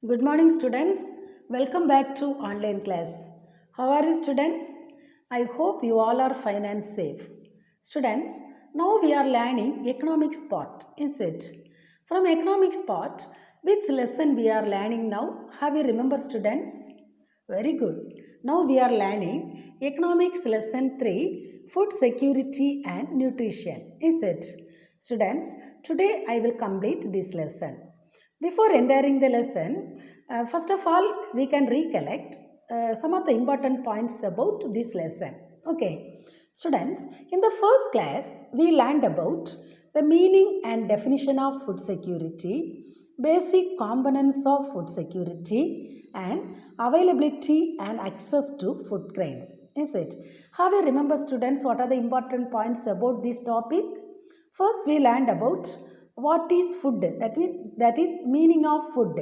Good morning, students. Welcome back to online class. How are you, students? I hope you all are fine and safe. Students, now we are learning economics part, is it? From economics part, which lesson we are learning now? Have you remember, students? Very good. Now we are learning economics lesson 3, food security and nutrition, is it? Students, today I will complete this lesson. Before entering the lesson, first of all, we can recollect some of the important points about this lesson. Okay, students, in the first class, we learned about the meaning and definition of food security, basic components of food security, and availability and access to food grains. Is it? Have you remember, students, what are the important points about this topic? First, we learned about what is food. That is meaning of food.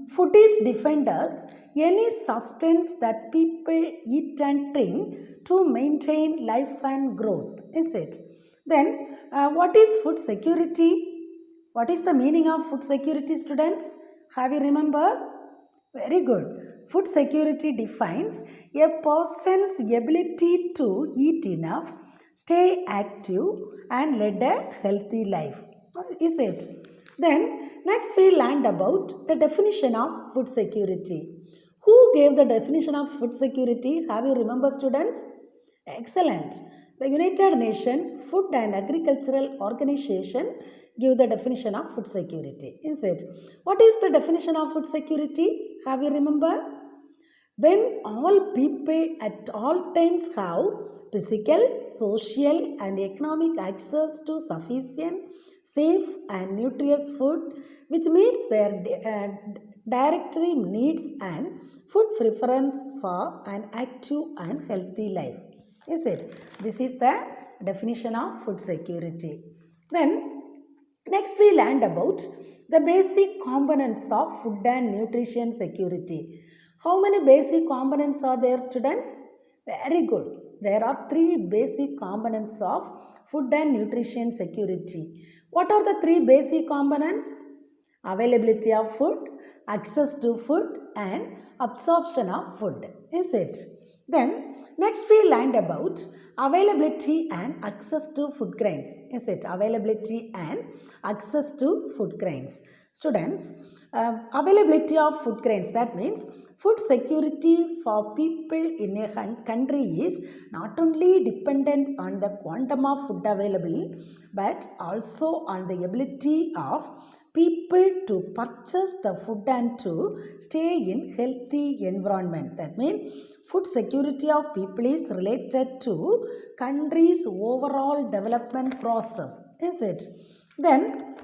Food is defined as any substance that people eat and drink to maintain life and growth. Is it? Then, what is food security? What is the meaning of food security, students? Have you remember? Very good. Food security defines a person's ability to eat enough, stay active, and lead a healthy life. Is it? Then, next we learned about the definition of food security. Who gave the definition of food security? Have you remember, students? Excellent. The United Nations Food and Agricultural Organization give the definition of food security. Is it? What is the definition of food security? Have you remember? When all people at all times have physical, social, and economic access to sufficient, safe, and nutritious food which meets their dietary needs and food preference for an active and healthy life. Is it? This is the definition of food security. Then, next we learned about the basic components of food and nutrition security. How many basic components are there, students? Very good. There are three basic components of food and nutrition security. What are the three basic components? Availability of food, access to food, and absorption of food. Is it? Then, next we learned about availability and access to food grains. Is it? Availability and access to food grains. Students, availability of food grains, that means food security for people in a country is not only dependent on the quantum of food available but also on the ability of people to purchase the food and to stay in healthy environment. That means food security of people is related to country's overall development process. Is it? Then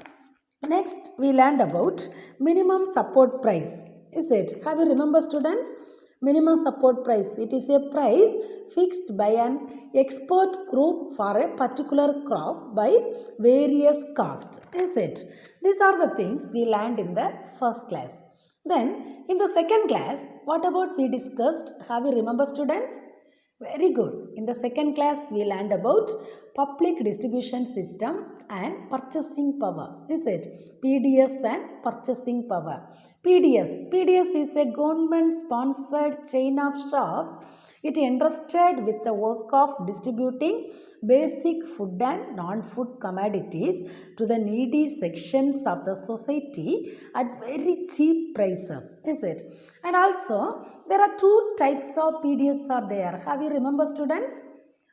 next, we learned about minimum support price. Is it? Have you remember, students? Minimum support price. It is a price fixed by an expert group for a particular crop by various cost. Is it? These are the things we learned in the first class. Then, in the second class, what about we discussed? Have you remember, students? Very good. In the second class, we learned about public distribution system and purchasing power. Is it? PDS and purchasing power. PDS is a government sponsored chain of shops. It entrusted with the work of distributing basic food and non-food commodities to the needy sections of the society at very cheap prices. Is it? And also, there are two types of PDS are there. Have you remember, students?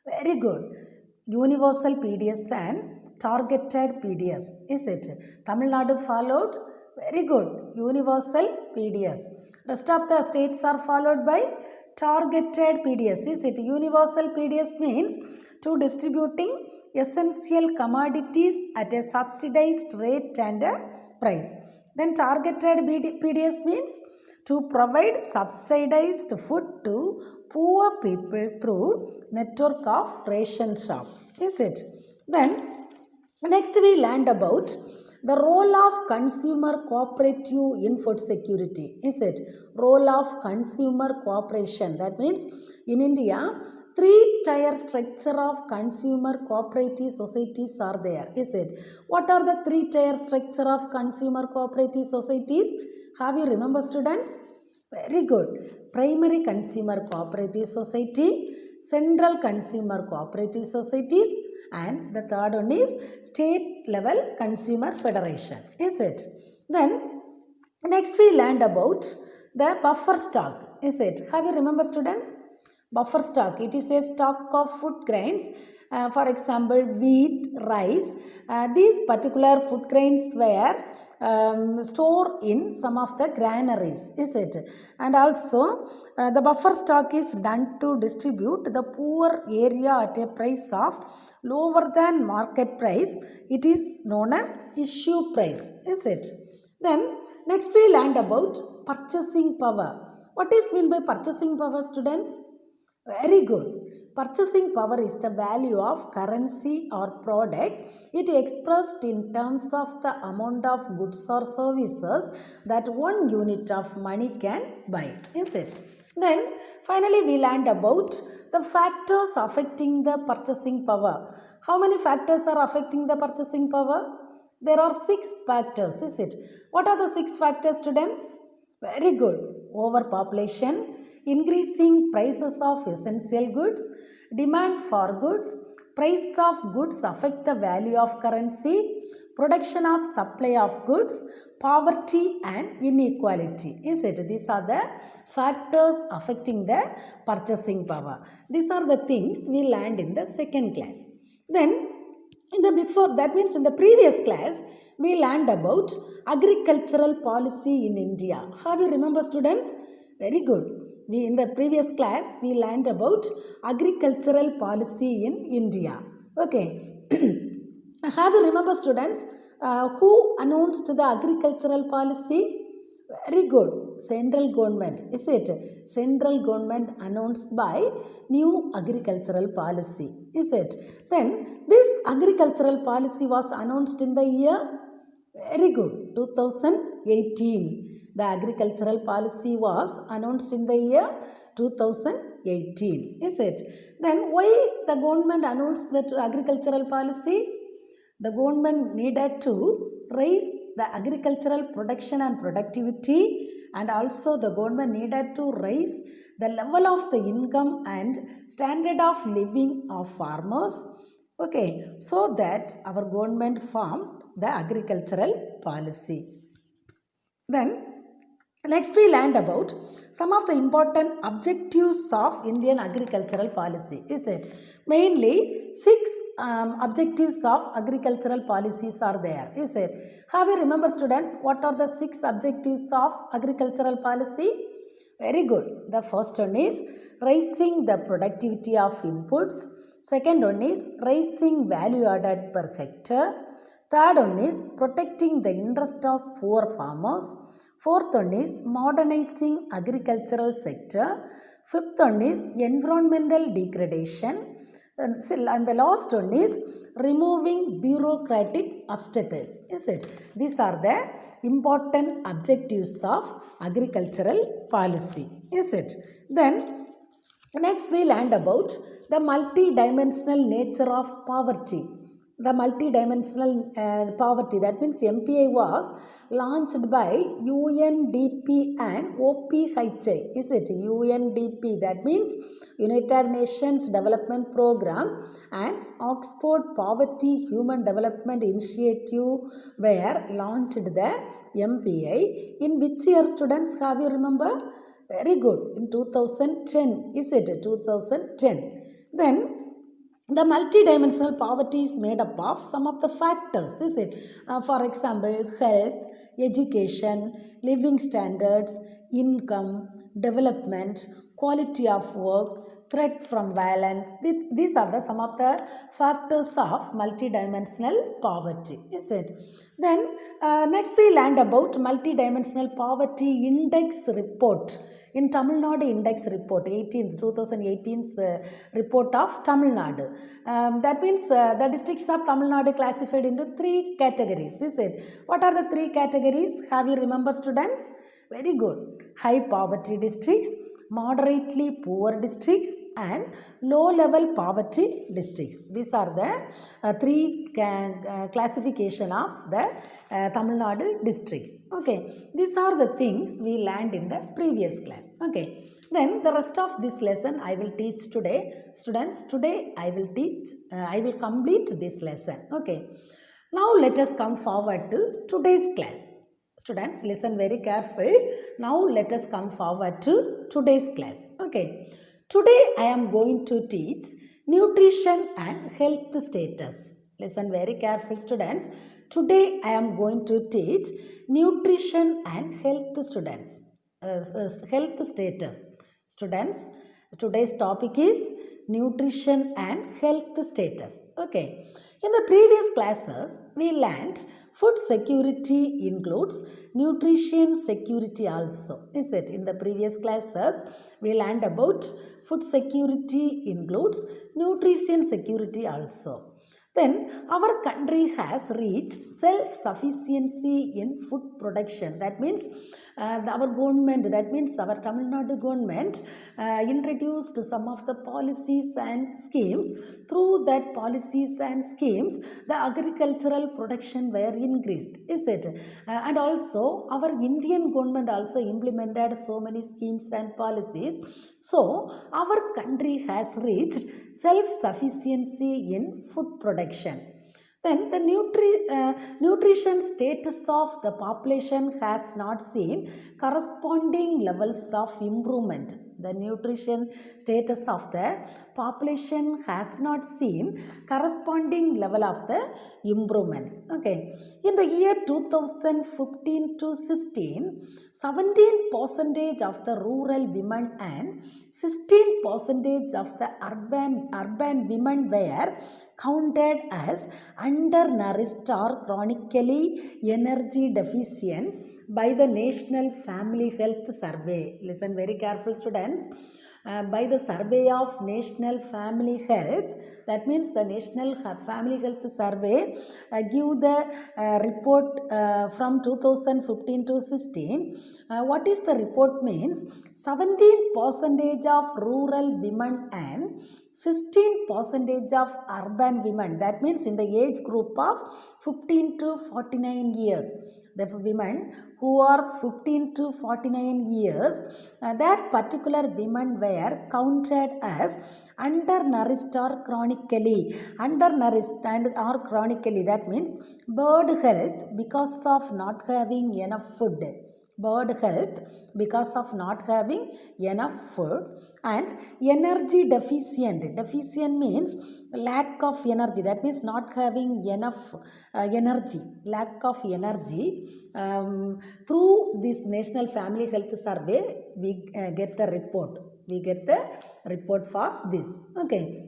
Very good. Universal PDS and targeted PDS. Is it? Tamil Nadu followed. Very good. Universal PDS. Rest of the states are followed by targeted PDS. Is it? Universal PDS means to distributing essential commodities at a subsidized rate and a price. Then targeted PDS means to provide subsidized food to poor people through network of ration shop. Is it? Then next we learned about The role of consumer cooperative in food security. Is it? Role of consumer cooperation. That means in India, three-tier structure of consumer cooperative societies are there. Is it? What are the three-tier structure of consumer cooperative societies? Have you remember, students? Very good. Primary consumer cooperative society, central consumer cooperative societies, and the third one is state level consumer federation. Is it? Then next we learned about the buffer stock. Is it? Have you remember, students? Buffer stock, it is a stock of food grains, for example wheat, rice. These particular food grains were stored in some of the granaries, is it? And also the buffer stock is done to distribute the poor area at a price of lower than market price. It is known as issue price, is it? Then next we learned about purchasing power. What is meant by purchasing power, students? Very good. Purchasing power is the value of currency or product. It expressed in terms of the amount of goods or services that one unit of money can buy. Is it? Then finally we learned about the factors affecting the purchasing power. How many factors are affecting the purchasing power? There are 6 factors. Is it? What are the 6 factors, students? Very good. Overpopulation, increasing prices of essential goods, demand for goods, price of goods affect the value of currency, production of supply of goods, poverty and inequality. Is it? These are the factors affecting the purchasing power. These are the things we learned in the second class. Then in the previous class, we learned about agricultural policy in India. Have you remember, students? Very good. In the previous class, we learned about agricultural policy in India. Okay. Have you remember, students, who announced the agricultural policy? Very good. Central government. Is it? Central government announced by new agricultural policy. Is it? Then this agricultural policy was announced in the year? Very good. 2018. The agricultural policy was announced in the year 2018. Is it? Then why the government announced the agricultural policy? The government needed to raise the agricultural production and productivity, and also the government needed to raise the level of the income and standard of living of farmers. Okay, so that our government formed the agricultural policy. Then next we learned about some of the important objectives of Indian agricultural policy. Is it? Mainly 6 objectives of agricultural policies are there. Is it? Have you remember, students, what are the 6 objectives of agricultural policy? Very good. The first one is raising the productivity of inputs. Second one is raising value added per hectare. Third one is protecting the interest of poor farmers. Fourth one is modernizing agricultural sector. Fifth one is environmental degradation. And the last one is removing bureaucratic obstacles. Is it? These are the important objectives of agricultural policy. Is it? Then next we learned about the multi-dimensional nature of poverty. The multi-dimensional poverty, that means MPI was launched by UNDP and OPHI. Is it? UNDP, that means United Nations Development Program, and Oxford Poverty Human Development Initiative were launched the MPI. In which year, students, have you remember? Very good. In 2010. Is it? 2010. Then the multidimensional poverty is made up of some of the factors, is it? For example, health, education, living standards, income, development, quality of work, threat from violence. These are some of the factors of multidimensional poverty, is it? Then next we learned about multidimensional poverty index report. in Tamil Nadu Index report, 2018's report of Tamil Nadu. That means the districts of Tamil Nadu classified into 3 categories, is it? What are the 3 categories? Have you remember, students? Very good. High poverty districts, moderately poor districts, and low level poverty districts. These are the 3 classification of the Tamil Nadu districts. Okay, these are the things we learned in the previous class. Okay, then the rest of this lesson I will teach today. Students, today I will complete this lesson. Okay, now let us come forward to today's class. Students, listen very careful. Now let us come forward to today's class. Okay, today I am going to teach nutrition and health status. Listen very careful, students. Today I am going to teach nutrition and health health status. Students, today's topic is nutrition and health status. Okay, in the previous classes we learned food security includes nutrition security also. Is it? In the previous classes we learned about food security includes nutrition security also. Then our country has reached self-sufficiency in food production. That means our government, that means our Tamil Nadu government introduced some of the policies and schemes. Through that policies and schemes, the agricultural production were increased. Is it? And also our Indian government also implemented so many schemes and policies. So our country has reached self-sufficiency in food production. Then the nutrition status of the population has not seen corresponding levels of improvement. The nutrition status of the population has not seen corresponding level of the improvements. Okay. In the year 2015 to 16, 17% of the rural women and 16% of the urban women were counted as undernourished or chronically energy deficient by the National Family Health Survey. Listen very careful, students. By the survey of National Family Health, that means the National Family Health Survey give the report from 2015 to 16. What is the report means? 17% of rural women and 16% of urban women. That means in the age group of 15 to 49 years. The women who are 15 to 49 years, that particular women were counted as undernourished or chronically. Undernourished and or chronically, that means bird health because of not having enough food. Bird health because of not having enough food, and energy deficient. Deficient means lack of energy. That means not having enough energy. Lack of energy. Through this National Family Health Survey, we get the report. We get the report for this. Okay.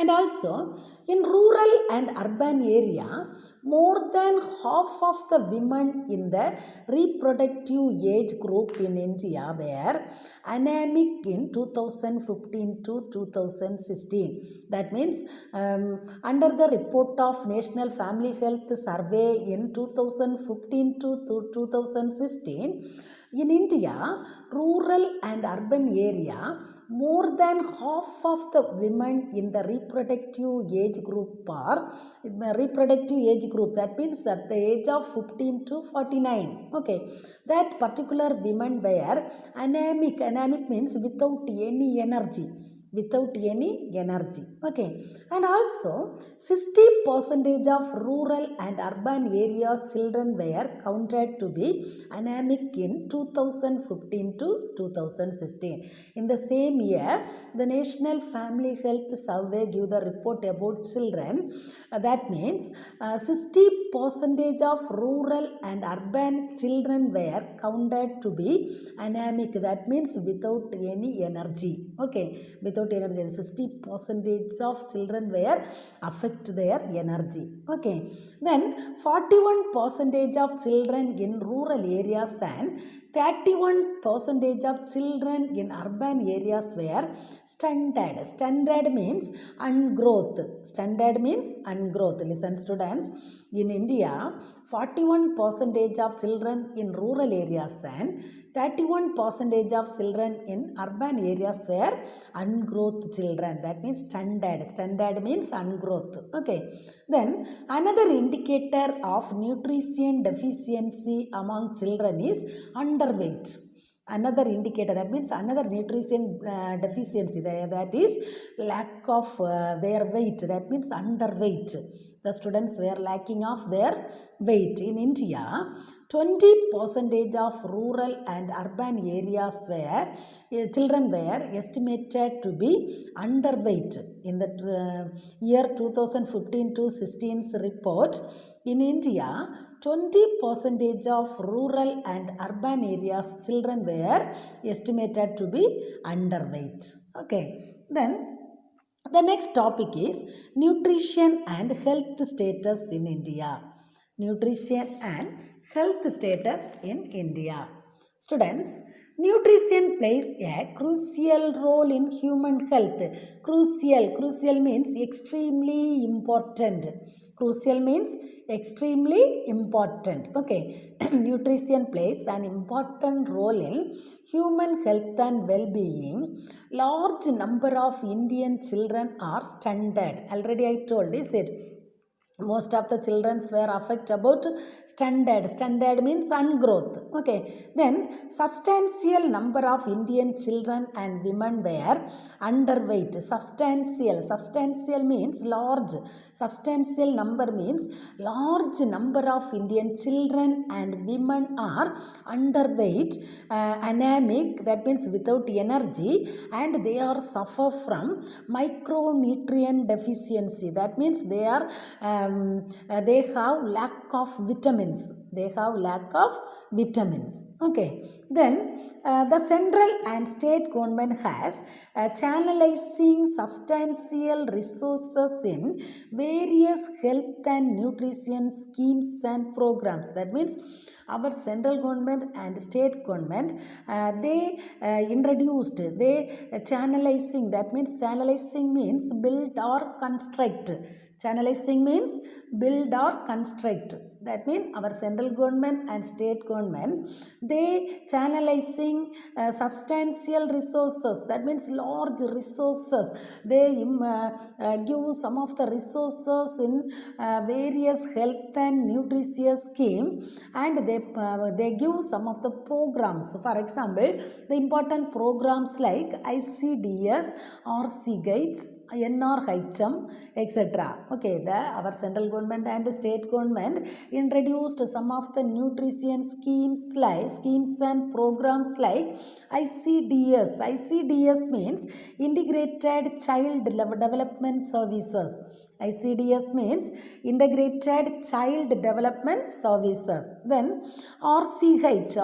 And also, in rural and urban area, more than half of the women in the reproductive age group in India were anemic in 2015 to 2016. That means, under the report of National Family Health Survey in 2015 to 2016, in India, rural and urban area, more than half of the women in the reproductive age group are reproductive age group. That means at the age of 15 to 49. Okay, that particular women were anemic. Anemic means without any energy. Without any energy. Okay, and also 60% of rural and urban area children were counted to be anemic in 2015 to 2016. In the same year, the National Family Health Survey gave the report about children. That means 60% percentage of rural and urban children were counted to be anemic. That means without any energy. Okay, without energy. 60% of children were affect their energy. Okay, then 41% of children in rural areas and 31% of children in urban areas were stunted. Stunted means ungrowth. Stunted means ungrowth. Listen, students. In India, 41% of children in rural areas and 31% of children in urban areas were ungrowth children. That means stunted. Stunted means ungrowth. Okay. Then another indicator of nutrition deficiency among children is underweight. Another indicator, that means another nutrition deficiency, that is lack of their weight. That means underweight. The students were lacking of their weight. In India, 20% of rural and urban areas where children were estimated to be underweight. In the year 2015 to 16's report, in India, 20% of rural and urban areas children were estimated to be underweight. Okay, then the next topic is nutrition and health status in India. Nutrition and health status in India. Students, nutrition plays a crucial role in human health. Crucial means extremely important. Crucial means extremely important. Okay, nutrition plays an important role in human health and well-being. Large number of Indian children are stunted. Already I told, is it? Most of the children were affected about stunted. Stunted means ungrowth. Okay, then substantial number of Indian children and women were underweight. Substantial means large. Substantial number means large number of Indian children and women are underweight, anemic, that means without energy, and they are suffer from micronutrient deficiency. That means they are they have lack of vitamins. Okay, then the central and state government has channelizing substantial resources in various health and nutrition schemes and programs. That means our central government and state government, they introduced, they channelizing. That means channelizing means build or construct. Channelizing means build or construct. That means our central government and state government, they channelizing substantial resources. That means large resources. They give some of the resources in various health and nutrition scheme, and they give some of the programs. For example, the important programs like ICDS, RCGH, NRHM, etc. Okay, our central government and state government introduced some of the nutrition schemes and programs like ICDS. ICDS means Integrated Child Development Services. ICDS means Integrated Child Development Services. Then RCH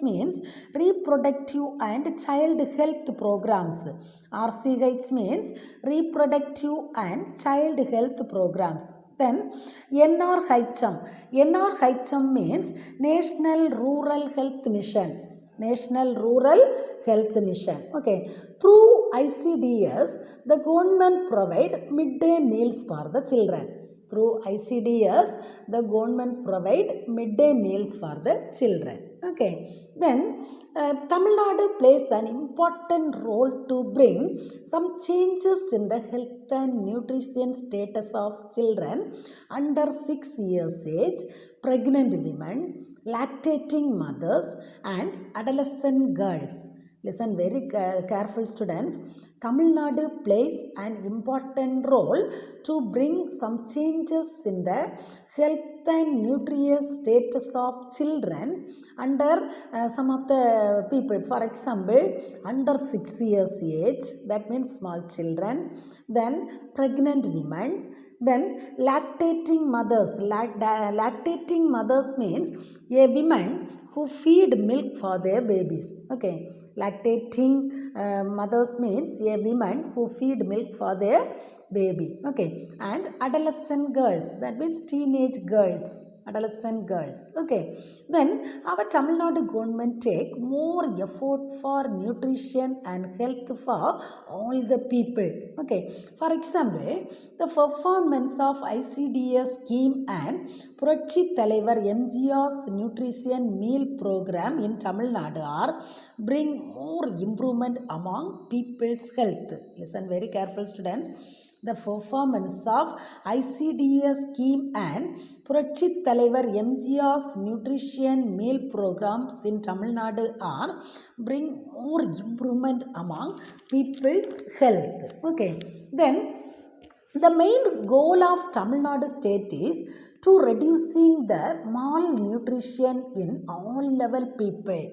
means Reproductive and Child Health Programs. RCH means Reproductive and Child Health Programs. Then NRHM means National Rural Health Mission. Okay, through ICDS, the government provide midday meals for the children. Through ICDS, the government provide midday meals for the children. Okay, then Tamil Nadu plays an important role to bring some changes in the health and nutrition status of children under 6 years age, pregnant women, lactating mothers, and adolescent girls. Listen very careful, students. Tamil Nadu plays an important role to bring some changes in the health and nutrition status of children under some of the people. For example, under 6 years age, that means small children, then pregnant women, Then lactating mothers. Lactating mothers means a woman who feed milk for their babies. Okay, lactating mothers means a woman who feed milk for their baby. Okay, and adolescent girls, that means teenage girls, adolescent girls. Okay, then our Tamil Nadu government take more effort for nutrition and health for all the people. Okay, for example, the performance of ICDS scheme and Puratchi Thalaivar MGR's nutrition meal program in Tamil Nadu are bring more improvement among people's health. Listen very careful, students. The performance of ICDS scheme and Puratchi Thalaivar MGR's nutrition meal programs in Tamil Nadu are bring more improvement among people's health. Okay, then the main goal of Tamil Nadu state is to reducing the malnutrition in all level people.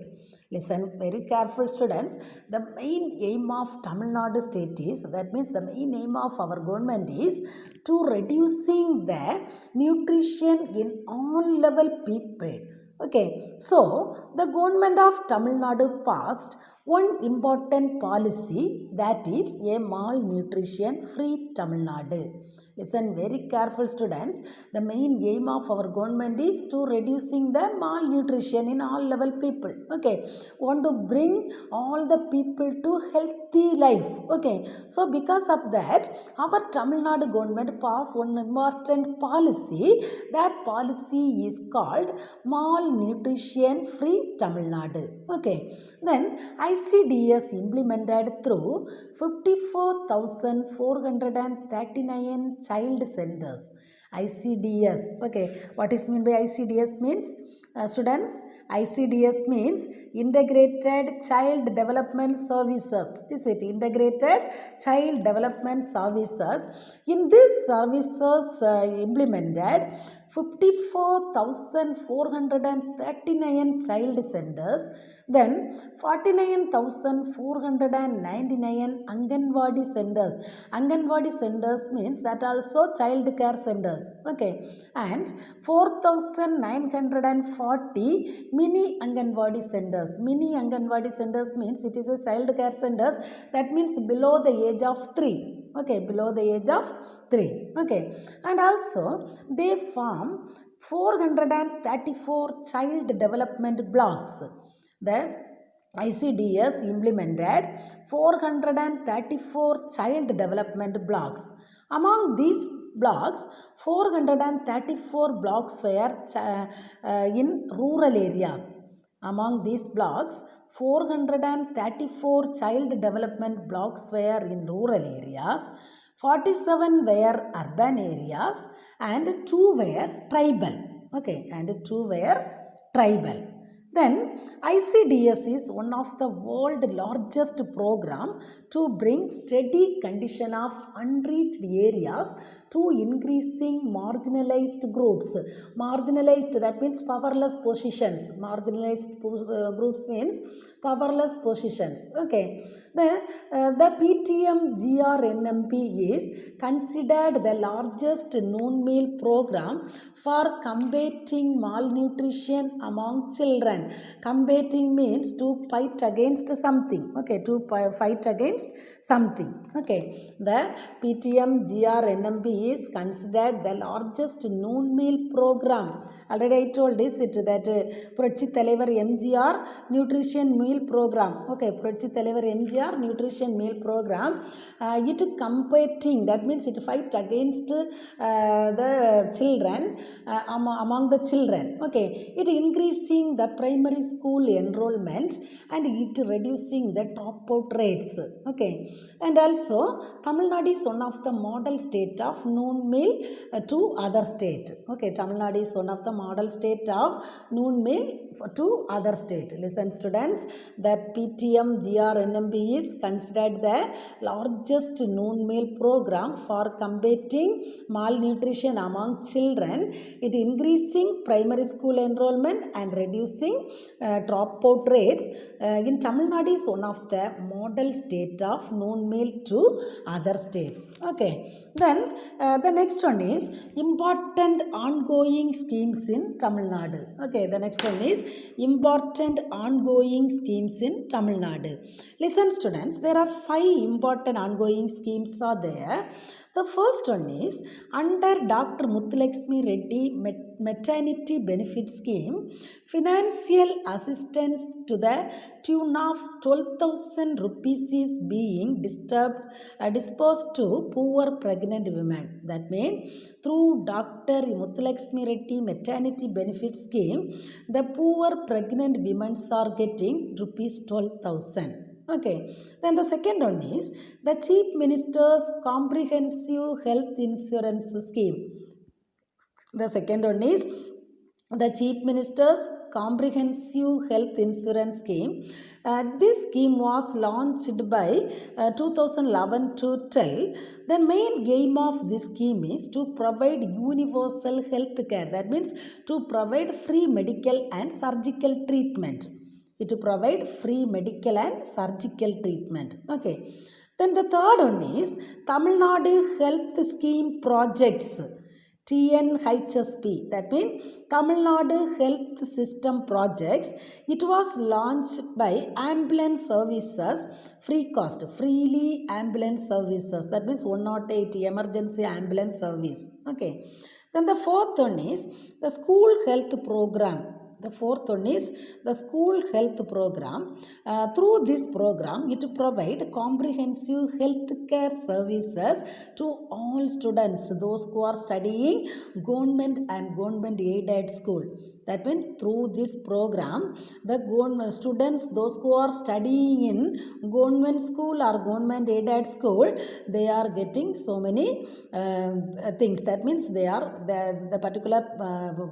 Listen very careful, students. The main aim of Tamil Nadu state is, that means the main aim of our government is to reducing the nutrition in all level people. Okay, so the government of Tamil Nadu passed one important policy, that is a malnutrition free Tamil Nadu. Listen very careful, students. The main aim of our government is to reducing the malnutrition in all level people. Okay, want to bring all the people to healthy life. Okay, so because of that, our Tamil Nadu government passed one important policy. That policy is called malnutrition free Tamil Nadu. Okay, then ICDS implemented through 54,439 child centers. ICDS. Okay, what is mean by ICDS means? Students, ICDS means Integrated Child Development Services. Is it Integrated Child Development Services? In these services implemented 54,439 child centers, then 49,499 Anganwadi centers. Anganwadi centers means that also child care centers. Okay, and 4,940 mini Anganwadi centers. Mini Anganwadi centers means it is a child care centers, that means below the age of 3. Okay, below the age of 3. Okay, and also they form 434 child development blocks. The ICDS implemented 434 child development blocks. Among these blocks, 434 blocks were in rural areas. Among these blocks, 434 child development blocks were in rural areas, 47 were urban areas, and 2 were tribal. Okay, and 2 were tribal. Then ICDS is one of the world's largest program to bring steady condition of unreached areas to increasing marginalized groups. Marginalized, that means powerless positions. Marginalized groups means powerless positions. Okay, the PTM GRNMP is considered the largest noon meal program for combating malnutrition among children. Combating means to fight against something. Okay, to fight against something. Okay, the PTM GRNMP is considered the largest noon meal program. Already I told this that Puratchi Thalaivar MGR nutrition meal program. Okay, Puratchi Thalaivar MGR nutrition meal program. It combating, that means it fight against the children, among the children. Okay, it increasing the primary school enrollment and it reducing the dropout rates. Okay, and also Tamil Nadu is one of the model state of noon meal to other state. Okay, Tamil Nadu is one of the model state of noon meal to other state. Listen, students, the PTM GRNMP is considered the largest noon meal program for combating malnutrition among children. It increasing primary school enrollment and reducing dropout rates in Tamil Nadu is one of the model state of known meal to other states. Okay, then the next one is important ongoing schemes in Tamil Nadu. Okay, the next one is important ongoing schemes in Tamil Nadu. Listen students, there are 5 important ongoing schemes are there. The first one is under Dr. Muthulakshmi Reddy Maternity Benefit Scheme, financial assistance to the tune of 12,000 rupees is being dispersed to poor pregnant women. That means through Dr. Muthulakshmi Reddy Maternity Benefit Scheme, the poor pregnant women are getting rupees 12,000. Okay, then the second one is the Chief Minister's Comprehensive Health Insurance Scheme. The second one is the Chief Minister's Comprehensive Health Insurance Scheme. This scheme was launched by 2011 to 12. The main aim of this scheme is to provide universal health care. That means to provide free medical and surgical treatment. To provide free medical and surgical treatment. Okay. Then the third one is Tamil Nadu Health Scheme Projects. TNHSP, that means Tamil Nadu Health System Projects. It was launched by ambulance services, free cost, freely ambulance services. That means 108 emergency ambulance service. Okay. Then the fourth one is the school health program. The fourth one is the school health program. Through this program, it provides comprehensive health care services to all students, those who are studying government and government aided school. That means through this program, the students, those who are studying in government school or government aided school, they are getting so many things. That means they are the particular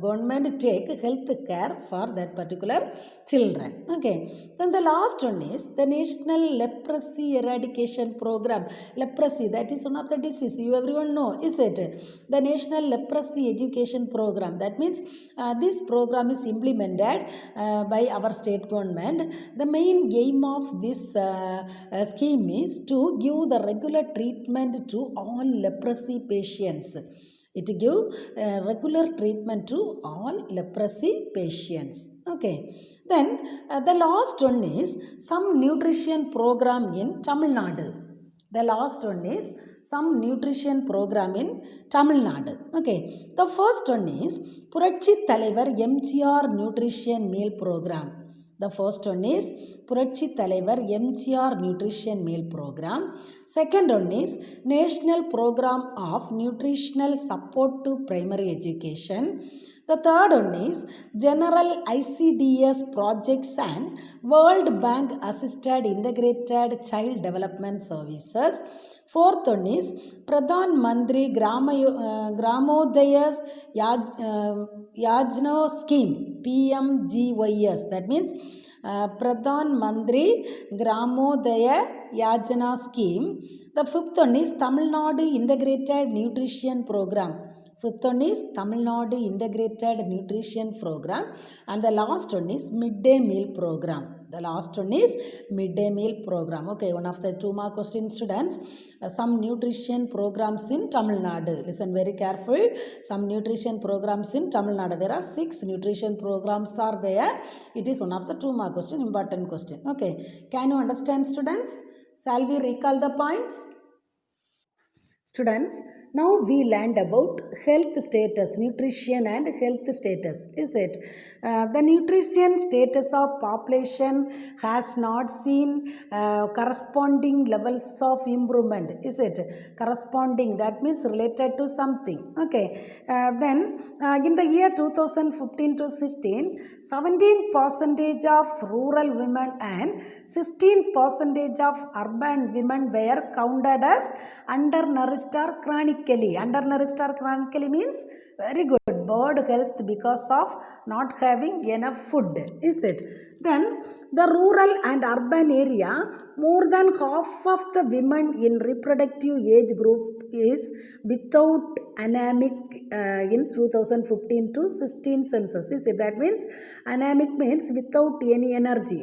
government take health care for that particular children. Okay. Then the last one is the National Leprosy Eradication Program. Leprosy, that is one of the disease. You everyone know, is it? The National Leprosy Education Program. That means this program is implemented by our state government. The main aim of this scheme is to give the regular treatment to all leprosy patients. It gives regular treatment to all leprosy patients. Okay. Then the last one is some nutrition program in Tamil Nadu. The last one is some nutrition program in Tamil Nadu. Okay. The first one is Puratchi Thalaivar MGR Nutrition Meal Program. The first one is Puratchi Thalaivar MGR Nutrition Meal Program. Second one is National Program of Nutritional Support to Primary Education. The third one is General ICDS Projects and World Bank Assisted Integrated Child Development Services. Fourth one is Pradhan Mantri Gramodaya Yajna Scheme, PMGYS. That means Pradhan Mantri Gramodaya Yajna Scheme. The fifth one is Tamil Nadu Integrated Nutrition Program. Fifth one is Tamil Nadu Integrated Nutrition Program. And the last one is Midday Meal Program. The last one is Midday Meal Program. Okay, one of the 2 mark question students. Some nutrition programs in Tamil Nadu. Listen very careful. Some nutrition programs in Tamil Nadu. There are 6 nutrition programs are there. It is one of the 2 mark question, important question. Okay, can you understand students? Shall we recall the points? Students, now we learned about health status, nutrition and health status, is it? The nutrition status of population has not seen corresponding levels of improvement, is it? Corresponding, that means related to something. Okay. Then in the year 2015 to 16, 17% of rural women and 16% of urban women were counted as undernourished or chronically. Undernourished or chronically means very good bad health because of not having enough food, is it? Then the rural and urban area, more than half of the women in reproductive age group is without anemic in 2015 to 16 census. Is it? That means anemic means without any energy,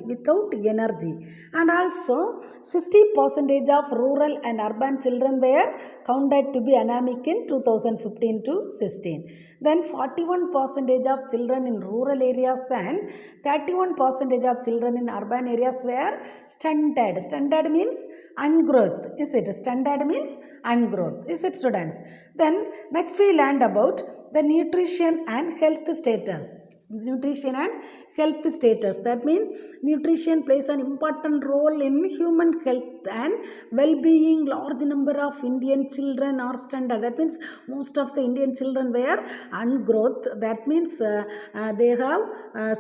and also 60% of rural and urban children were counted to be anemic in 2015 to 16. Then 41% of children in rural areas and 31% of children in urban areas were stunted. Stunted means ungrowth. Is it? Stunted means ungrowth. Is it, students? Then next we learned about the nutrition and health status. Nutrition and health status. That means nutrition plays an important role in human health and well-being. Large number of Indian children are stunted. That means most of the Indian children were ungrowth. That means they have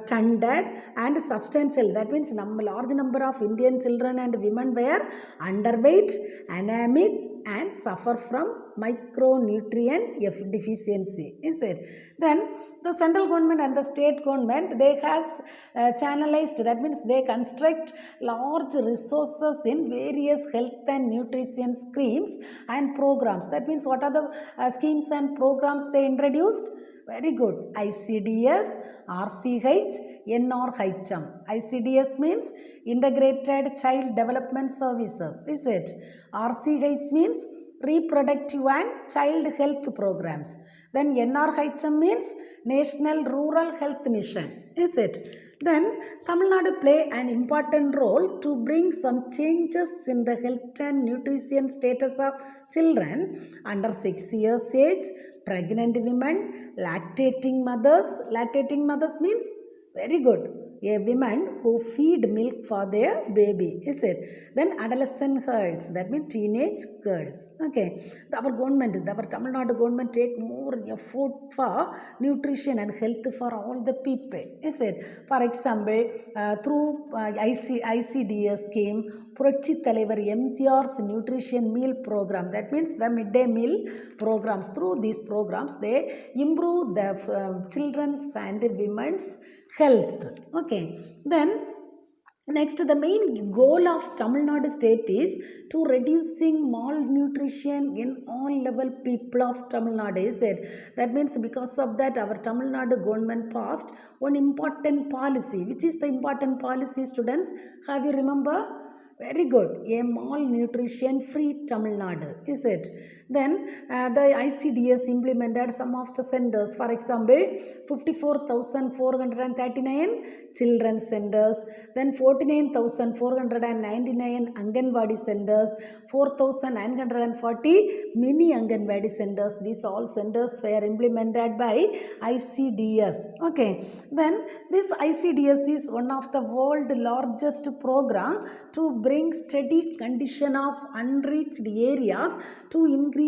stunted and substantial. That means large number of Indian children and women were underweight, anemic, and suffer from micronutrient deficiency. Is it? Then the central government and the state government, they has channelized, that means they construct large resources in various health and nutrition schemes and programs. That means what are the schemes and programs they introduced? Very good. ICDS, RCH, NRHM. ICDS means Integrated Child Development Services. Is it? RCH means Reproductive and Child Health Programs. Then NRHM means National Rural Health Mission. Is it? Then Tamil Nadu play an important role to bring some changes in the health and nutrition status of children under 6 years age, pregnant women, lactating mothers. Lactating mothers means very good. A woman who feed milk for their baby. Is it? Then adolescent girls. That means teenage girls. Okay. Our government, our Tamil Nadu government take more effort for nutrition and health for all the people. Is it? For example, through ICDS scheme, Puratchi Thalaivar MGR's nutrition meal program. That means the midday meal programs. Through these programs, they improve the children's and women's health. Okay. Then next, the main goal of Tamil Nadu state is to reducing malnutrition in all level people of Tamil Nadu. Is it? That means because of that, our Tamil Nadu government passed one important policy. Which is the important policy, students? Have you remember? Very good. A malnutrition free Tamil Nadu. Is it? Then the ICDS implemented some of the centers. For example, 54,439 children centers. Then 49,499 Anganwadi centers. 4,940 mini Anganwadi centers. These all centers were implemented by ICDS. Okay. Then this ICDS is one of the world's largest program to bring steady condition of unreached areas to increasing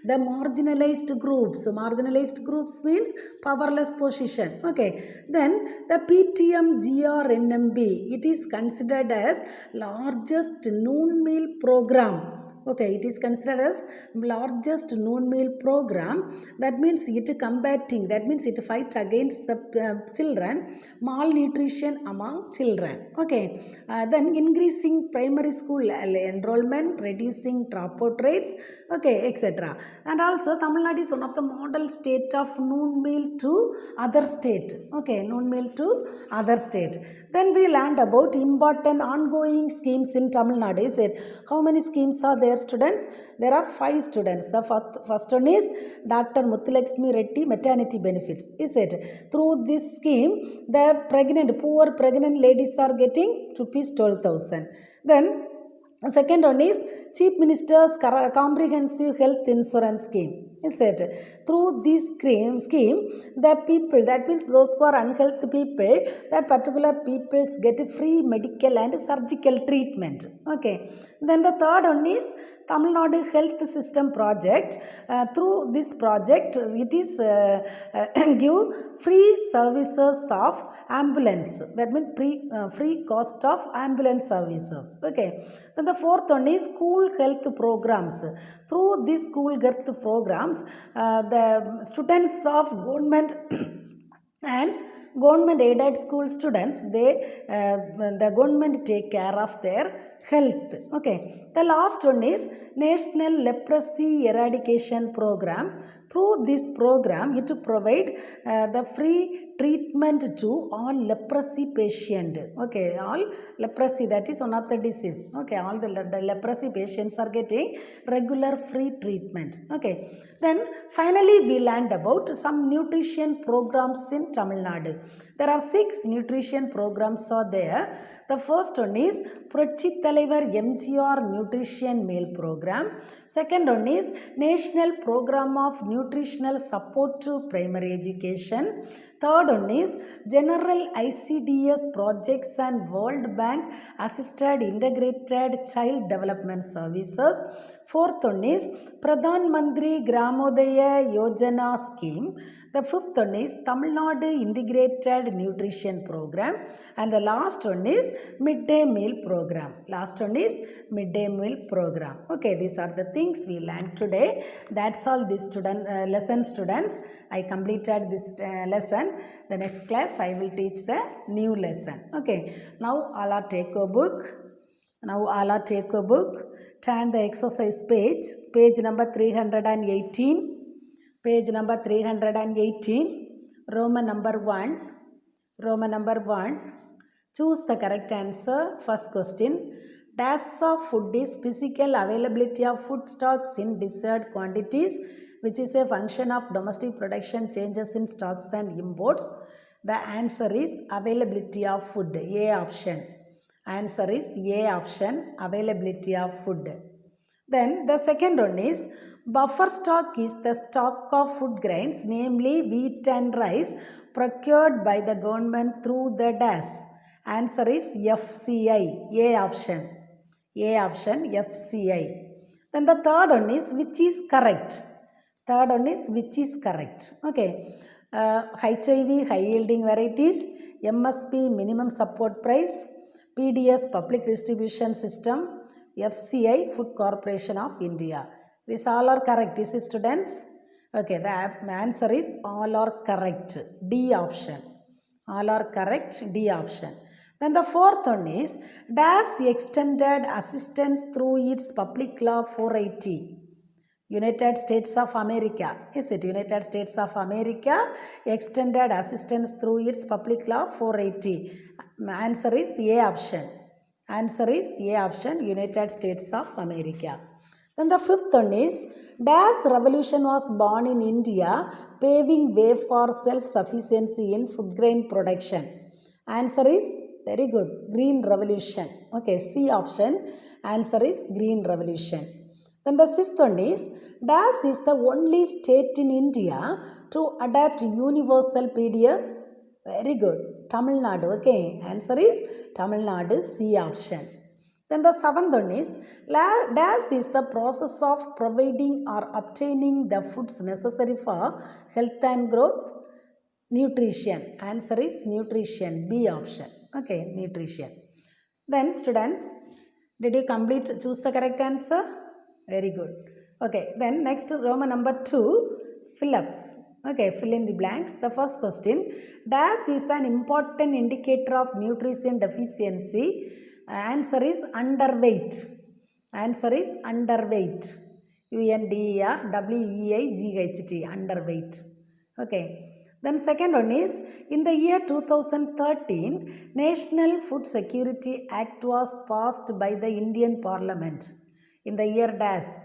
the marginalized groups. Marginalized groups means powerless position. Okay. Then the PTM GRNMB, it is considered as largest noon meal program. Okay, it is considered as largest noon meal program. That means it combating, that means it fight against the children, malnutrition among children. Okay, then increasing primary school enrollment, reducing dropout rates, okay, etc. And also Tamil Nadu is one of the model state of noon meal to other state. Okay, noon meal to other state. Then we learned about important ongoing schemes in Tamil Nadu. Is it? How many schemes are there, students? There are 5 students. The first one is Dr. Muthulakshmi Reddy maternity benefits. Is it? Through this scheme, the poor pregnant ladies are getting rupees 12,000. Then second one is Chief Minister's Comprehensive Health Insurance Scheme. Is it? Through this scheme, the people, that means those who are unhealthy people, that particular people get free medical and surgical treatment. Okay. Then the third one is Tamil Nadu Health System Project. Through this project, it is give free services of ambulance. That means free cost of ambulance services. Okay. Then the fourth one is school health programs. Through these school health programs, the students of government and government aided school students, the government take care of their health. Okay, the last one is National Leprosy Eradication Program. Through this program, it provide the free treatment to all leprosy patient. Okay, all leprosy, that is one of the disease. Okay, all the leprosy patients are getting regular free treatment. Okay, then finally we learned about some nutrition programs in Tamil Nadu. There are 6 nutrition programs are there. The first one is Puratchi Thalaivar MGR Nutrition Meal Program. Second one is National Program of Nutritional Support to Primary Education. Third one is General ICDS Projects and World Bank Assisted Integrated Child Development Services. Fourth one is Pradhan Mantri Gramodaya Yojana Scheme. The fifth one is Tamil Nadu Integrated Nutrition Program. And the last one is Midday Meal Program. Last one is Midday Meal Program. Okay, these are the things we learned today. That's all this lesson, students. I completed this lesson. The next class I will teach the new lesson. Okay, now all are take a book. Turn the exercise page number 318. Page number 318, Roman number 1. Choose the correct answer. First question. Dash of food is physical availability of food stocks in desired quantities, which is a function of domestic production changes in stocks and imports. The answer is availability of food. A option. Answer is A option, availability of food. Then the second one is buffer stock is the stock of food grains, namely wheat and rice, procured by the government through the dash. Answer is FCI. A option. A option, FCI. Then the third one is which is correct. Okay. HIV, high yielding varieties, MSP, minimum support price, PDS, public distribution system, FCI, Food Corporation of India. These all are correct. This is students. Okay, the answer is all are correct. D option. All are correct. D option. Then the fourth one is DAS extended assistance through its public law 480. United States of America. Is it United States of America extended assistance through its public law 480? Answer is A option. Answer is A option, United States of America. Then the fifth one is DAS revolution was born in India, paving way for self-sufficiency in food grain production. Answer is very good, Green Revolution. Okay, C option. Answer is Green Revolution. Then the sixth one is DAS is the only state in India to adopt universal PDS. Very good. Tamil Nadu. Okay. Answer is Tamil Nadu. C option. Then the seventh one is DAS is the process of providing or obtaining the foods necessary for health and growth. Nutrition. Answer is nutrition. B option. Okay. Nutrition. Then students, did you choose the correct answer? Very good. Okay. Then next Roman number 2, fill-ups. Okay, fill in the blanks. The first question, DAS is an important indicator of nutrition deficiency. Answer is underweight. Answer is underweight. UNDERWEIGHT, underweight. Okay. Then second one is, in the year 2013, National Food Security Act was passed by the Indian Parliament. In the year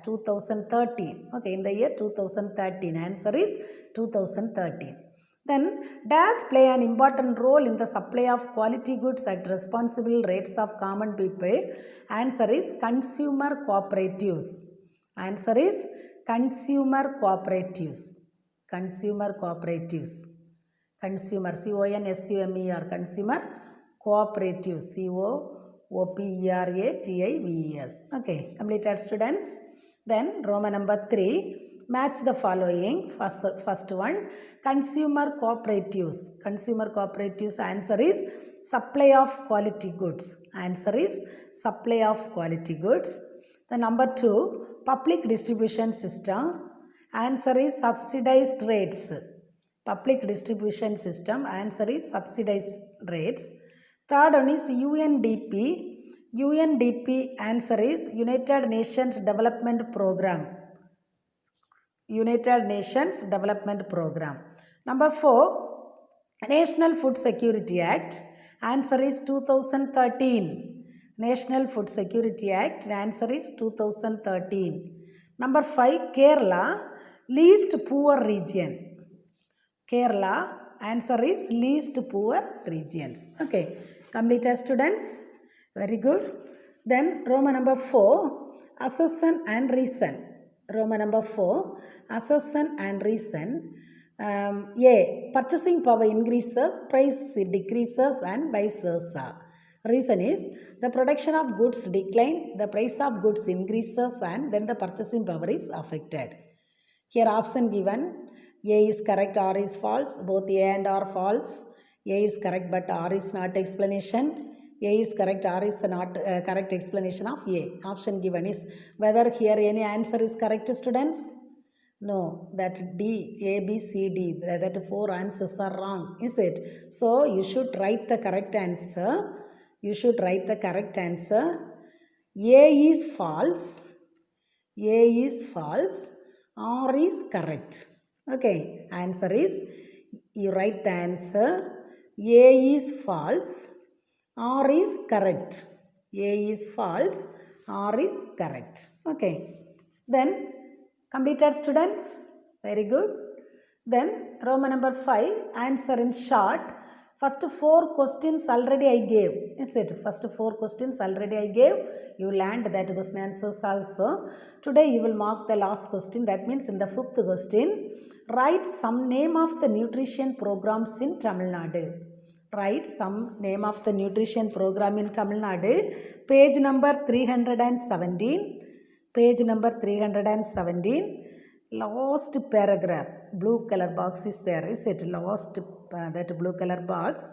2013. Okay, in the year 2013. Answer is 2013. Then DAS play an important role in the supply of quality goods at responsible rates of common people. Answer is consumer cooperatives. Answer is consumer cooperatives. Consumer cooperatives. Consumer, CONSUMER, consumer cooperatives, COOPERATIVES. Okay, completed students. Then Roman number 3, match the following. First one, consumer cooperatives. Consumer cooperatives, answer is supply of quality goods. Answer is supply of quality goods. The number 2, public distribution system. Answer is subsidized rates. Public distribution system. Answer is subsidized rates. Third one is UNDP. UNDP answer is United Nations Development Program. United Nations Development Program. Number 4, National Food Security Act. Answer is 2013. National Food Security Act. Answer is 2013. Number 5, Kerala, least poor region. Kerala, answer is least poor regions. Okay, completed students. Very good. Then Roman number 4, assertion and reason. Roman number 4, assertion and reason. A, purchasing power increases, price decreases and vice versa. Reason is the production of goods decline, the price of goods increases and then the purchasing power is affected. Here option given, A is correct, R is false. Both A and R false. A is correct but R is not explanation. A is correct, R is the not correct explanation of A. Option given is whether here any answer is correct, students? No, that D, A, B, C, D, that 4 answers are wrong, is it? So you should write the correct answer. You should write the correct answer. A is false. A is false. R is correct. Okay, answer is, you write the answer. A is false. R is correct. A is false. R is correct. Okay. Then, completed students. Very good. Then, Roman number 5, answer in short. First 4 questions already I gave. Is it? First 4 questions already I gave. You learned that question answers also. Today you will mark the last question. That means in the 5th question, write some name of the nutrition programs in Tamil Nadu. Write some name of the nutrition program in Tamil Nadu. Page number 317. Page number 317. Last paragraph. Blue color box is there. Is it? Last that blue color box.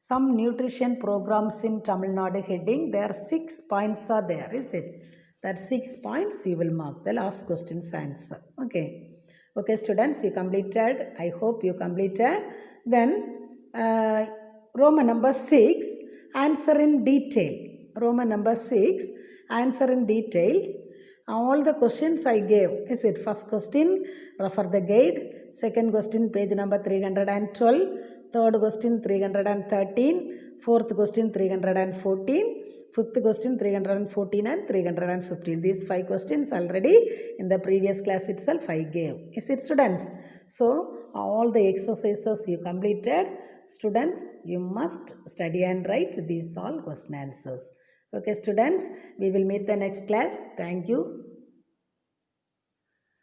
Some nutrition programs in Tamil Nadu heading. There are 6 points are there. Is it? That 6 points you will mark the last question's answer. Okay. Okay, students, you completed. I hope you completed. Then Roman number 6, answer in detail. Roman number 6, answer in detail. All the questions I gave. Is it? First question, refer the guide. Second question, page number 312. Third question, 313. Fourth question, 314. Fifth question, 314 and 315. These 5 questions already in the previous class itself I gave. Is it, students? So, all the exercises you completed. Students, you must study and write these all question answers. Okay, students, we will meet the next class. Thank you.